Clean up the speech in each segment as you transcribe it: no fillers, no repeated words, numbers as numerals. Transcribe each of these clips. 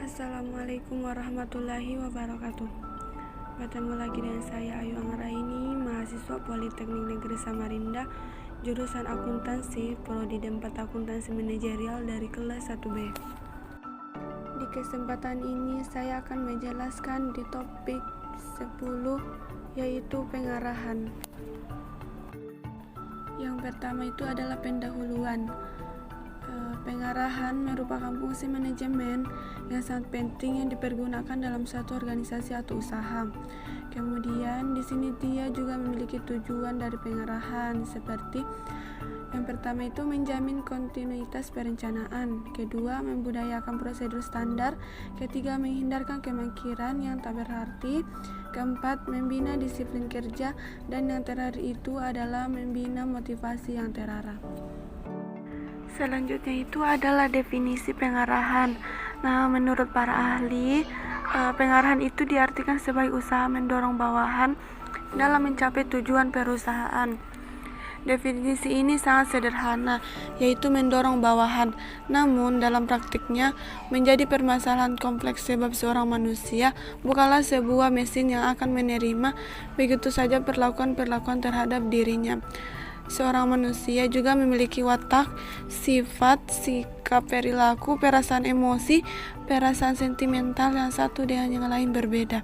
Assalamualaikum warahmatullahi wabarakatuh. Bertemu lagi dengan saya Ayu Anggraini, mahasiswa Politeknik Negeri Samarinda, jurusan Akuntansi, Prodi D4 Akuntansi Manajerial dari kelas 1B. Di kesempatan ini saya akan menjelaskan di topik 10, yaitu pengarahan. Yang pertama itu adalah pendahuluan. Pengarahan merupakan fungsi manajemen yang sangat penting yang dipergunakan dalam suatu organisasi atau usaha. Kemudian di sini dia juga memiliki tujuan dari pengarahan, seperti yang pertama itu menjamin kontinuitas perencanaan, kedua membudayakan prosedur standar, ketiga menghindarkan kemakiran yang tak berarti, keempat membina disiplin kerja, dan yang terakhir itu adalah membina motivasi yang terarah. Selanjutnya itu adalah definisi pengarahan. Nah, menurut para ahli, pengarahan itu diartikan sebagai usaha mendorong bawahan dalam mencapai tujuan perusahaan. Definisi ini sangat sederhana, yaitu mendorong bawahan. Namun, dalam praktiknya menjadi permasalahan kompleks sebab seorang manusia bukanlah sebuah mesin yang akan menerima begitu saja perlakuan-perlakuan terhadap dirinya. Seorang manusia juga memiliki watak, sifat, sikap, perilaku, perasaan emosi, perasaan sentimental yang satu dengan yang lain berbeda.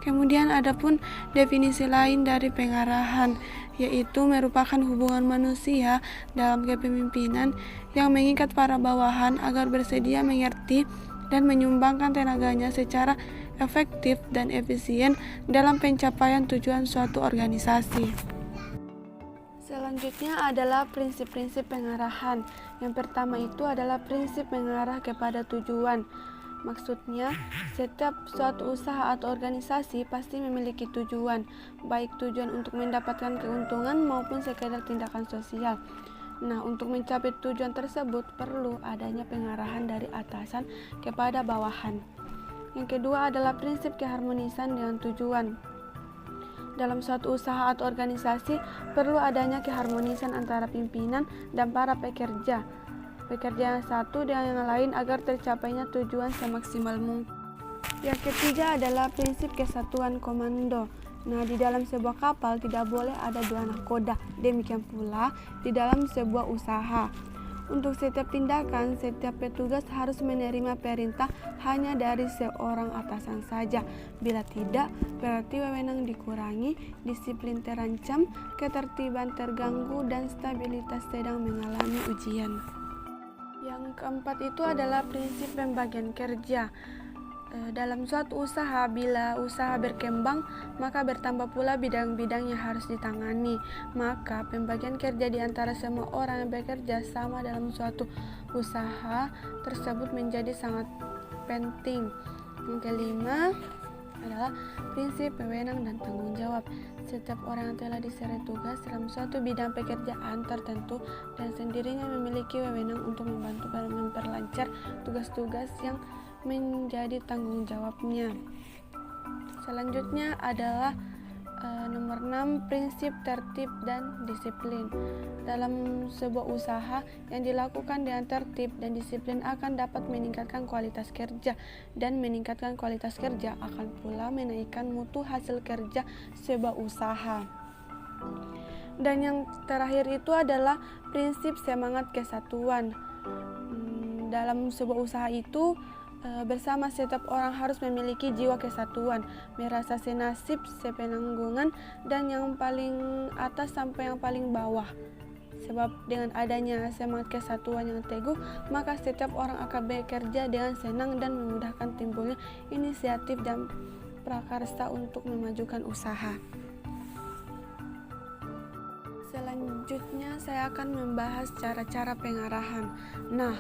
Kemudian ada pun definisi lain dari pengarahan, yaitu merupakan hubungan manusia dalam kepemimpinan yang mengikat para bawahan agar bersedia mengerti dan menyumbangkan tenaganya secara efektif dan efisien dalam pencapaian tujuan suatu organisasi. Selanjutnya adalah prinsip-prinsip pengarahan. Yang pertama itu adalah prinsip mengarah kepada tujuan. Maksudnya, setiap suatu usaha atau organisasi pasti memiliki tujuan, baik tujuan untuk mendapatkan keuntungan maupun sekedar tindakan sosial. Nah, untuk mencapai tujuan tersebut perlu adanya pengarahan dari atasan kepada bawahan. Yang kedua adalah prinsip keharmonisan dengan tujuan. Dalam suatu usaha atau organisasi perlu adanya keharmonisan antara pimpinan dan para pekerja yang satu dengan yang lain agar tercapainya tujuan semaksimal mungkin. Yang ketiga adalah prinsip kesatuan komando. Nah, di dalam sebuah kapal tidak boleh ada dua nahkoda. Demikian pula di dalam sebuah usaha. Untuk setiap tindakan, setiap petugas harus menerima perintah hanya dari seorang atasan saja. Bila tidak, berarti wewenang dikurangi, disiplin terancam, ketertiban terganggu, dan stabilitas sedang mengalami ujian. Yang keempat itu adalah prinsip pembagian kerja. Dalam suatu usaha, bila usaha berkembang, maka bertambah pula bidang-bidang yang harus ditangani. Maka pembagian kerja di antara semua orang yang bekerja sama dalam suatu usaha tersebut menjadi sangat penting. Yang kelima adalah prinsip wewenang dan tanggung jawab. Setiap orang yang telah diserai tugas dalam suatu bidang pekerjaan tertentu dan sendirinya memiliki wewenang untuk membantu dan memperlancar tugas-tugas yang menjadi tanggung jawabnya. Selanjutnya adalah nomor 6, prinsip tertib dan disiplin. Dalam sebuah usaha yang dilakukan dengan tertib dan disiplin akan dapat meningkatkan kualitas kerja, dan meningkatkan kualitas kerja akan pula menaikkan mutu hasil kerja sebuah usaha. Dan yang terakhir itu adalah prinsip semangat kesatuan. Dalam sebuah usaha itu bersama setiap orang harus memiliki jiwa kesatuan, merasa senasib, sepenanggungan, dan yang paling atas sampai yang paling bawah. Sebab dengan adanya semangat kesatuan yang teguh, maka setiap orang akan bekerja dengan senang dan memudahkan timbulnya inisiatif dan prakarsa untuk memajukan usaha. Selanjutnya saya akan membahas cara-cara pengarahan. Nah,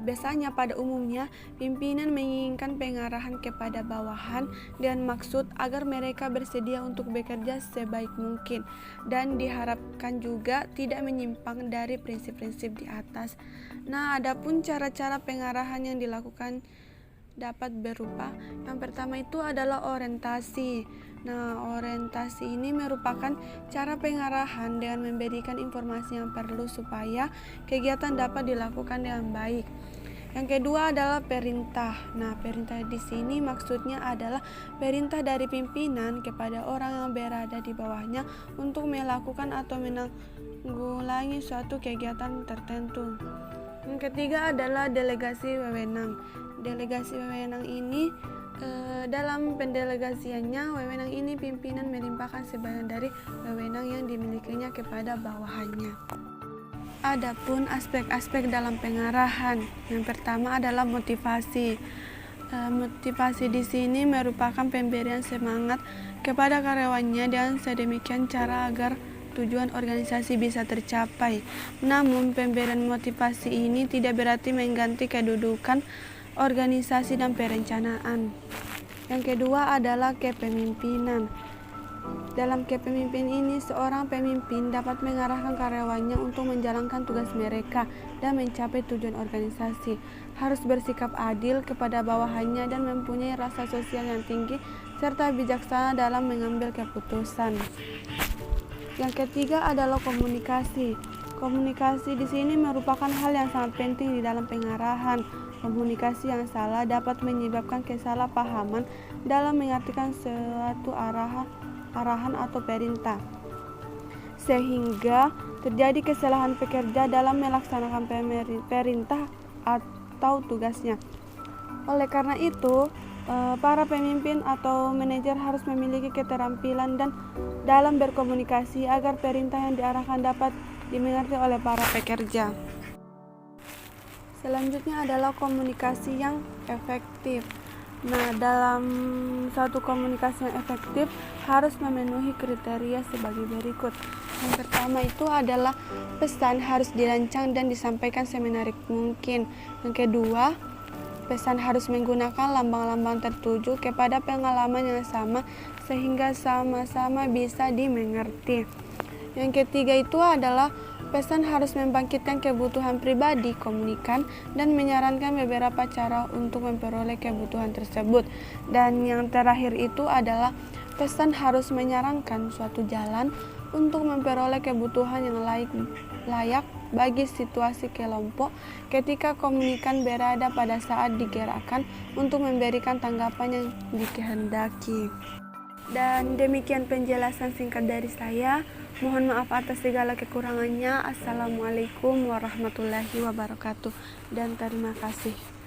biasanya pada umumnya pimpinan menginginkan pengarahan kepada bawahan dengan maksud agar mereka bersedia untuk bekerja sebaik mungkin dan diharapkan juga tidak menyimpang dari prinsip-prinsip di atas. Nah, adapun cara-cara pengarahan yang dilakukan dapat berupa, yang pertama itu adalah orientasi. Nah, orientasi ini merupakan cara pengarahan dengan memberikan informasi yang perlu supaya kegiatan dapat dilakukan dengan baik. Yang kedua adalah perintah. Nah, perintah di sini maksudnya adalah perintah dari pimpinan kepada orang yang berada di bawahnya untuk melakukan atau menanggulangi suatu kegiatan tertentu. Yang ketiga adalah delegasi wewenang. Delegasi wewenang ini dalam pendelegasiannya, wewenang ini pimpinan melimpahkan sebagian dari wewenang yang dimilikinya kepada bawahannya. Adapun aspek-aspek dalam pengarahan, yang pertama adalah motivasi. Motivasi di sini merupakan pemberian semangat kepada karyawannya dan sedemikian cara agar tujuan organisasi bisa tercapai. Namun, pemberian motivasi ini tidak berarti mengganti kedudukan organisasi dan perencanaan. Yang kedua adalah kepemimpinan. Dalam kepemimpinan ini, seorang pemimpin dapat mengarahkan karyawannya untuk menjalankan tugas mereka dan mencapai tujuan organisasi. Harus bersikap adil kepada bawahannya dan mempunyai rasa sosial yang tinggi serta bijaksana dalam mengambil keputusan. Yang ketiga adalah komunikasi. Komunikasi di sini merupakan hal yang sangat penting di dalam pengarahan. Komunikasi yang salah dapat menyebabkan kesalahpahaman dalam mengartikan suatu arahan atau perintah, sehingga terjadi kesalahan pekerja dalam melaksanakan perintah atau tugasnya. Oleh karena itu, para pemimpin atau manajer harus memiliki keterampilan dan dalam berkomunikasi agar perintah yang diarahkan dapat dimengerti oleh para pekerja. Selanjutnya adalah komunikasi yang efektif. Nah, dalam satu komunikasi yang efektif harus memenuhi kriteria sebagai berikut. Yang pertama itu adalah pesan harus dirancang dan disampaikan semenarik mungkin. Yang kedua, pesan harus menggunakan lambang-lambang tertuju kepada pengalaman yang sama sehingga sama-sama bisa dimengerti. Yang ketiga itu adalah pesan harus membangkitkan kebutuhan pribadi komunikan dan menyarankan beberapa cara untuk memperoleh kebutuhan tersebut. Dan yang terakhir itu adalah pesan harus menyarankan suatu jalan untuk memperoleh kebutuhan yang layak bagi situasi kelompok ketika komunikan berada pada saat digerakkan untuk memberikan tanggapan yang dikehendaki. Dan demikian penjelasan singkat dari saya. Mohon maaf atas segala kekurangannya. Assalamualaikum warahmatullahi wabarakatuh dan terima kasih.